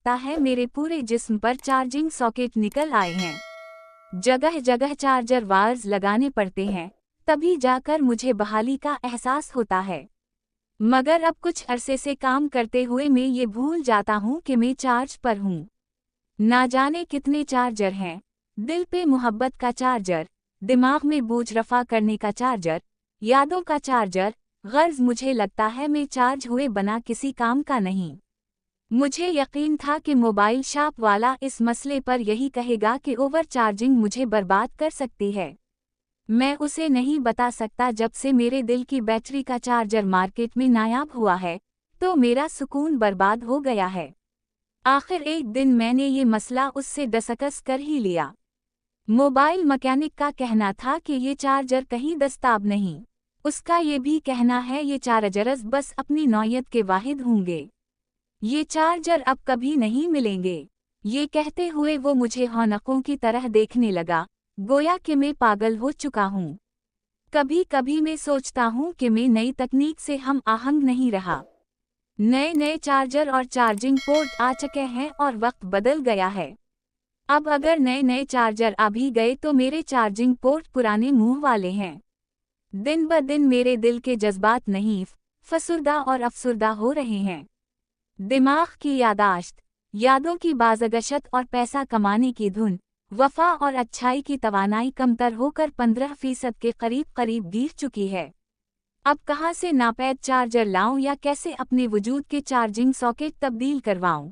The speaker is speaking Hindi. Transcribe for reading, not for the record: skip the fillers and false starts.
लगता है मेरे पूरे जिस्म पर चार्जिंग सॉकेट निकल आए हैं। जगह जगह चार्जर वायर्स लगाने पड़ते हैं, तभी जाकर मुझे बहाली का एहसास होता है। मगर अब कुछ अरसे से काम करते हुए मैं ये भूल जाता हूँ कि मैं चार्ज पर हूँ। ना जाने कितने चार्जर हैं, दिल पे मोहब्बत का चार्जर, दिमाग में बोझ रफा करने का चार्जर, यादों का चार्जर। गर्ज मुझे लगता है मैं चार्ज हुए बना किसी काम का नहीं। मुझे यकीन था कि मोबाइल शॉप वाला इस मसले पर यही कहेगा कि ओवर चार्जिंग मुझे बर्बाद कर सकती है। मैं उसे नहीं बता सकता जब से मेरे दिल की बैटरी का चार्जर मार्केट में नायाब हुआ है, तो मेरा सुकून बर्बाद हो गया है। आखिर एक दिन मैंने ये मसला उससे डिस्कस कर ही लिया। मोबाइल मैकेनिक का कहना था कि ये चार्जर कहीं दस्ताब नहीं। उसका ये भी कहना है ये चार्जर्स बस अपनी नौयत के वाहिद होंगे। ये चार्जर अब कभी नहीं मिलेंगे। ये कहते हुए वो मुझे हौनकों की तरह देखने लगा, गोया कि मैं पागल हो चुका हूँ। कभी कभी मैं सोचता हूँ कि मैं नई तकनीक से हम आहंग नहीं रहा। नए नए चार्जर और चार्जिंग पोर्ट आ चुके हैं और वक्त बदल गया है। अब अगर नए नए चार्जर आ भी गए तो मेरे चार्जिंग पोर्ट पुराने मुंह वाले हैं। दिन ब दिन मेरे दिल के जज्बात नहीफ, फसुर्दा और अफसुर्दा हो रहे हैं। दिमाग की यादाश्त, यादों की बाज़गशत और पैसा कमाने की धुन, वफा और अच्छाई की तवानाई कमतर होकर 15% के करीब करीब गिर चुकी है। अब कहाँ से नापैद चार्जर लाऊं या कैसे अपने वजूद के चार्जिंग सॉकेट तब्दील करवाऊं?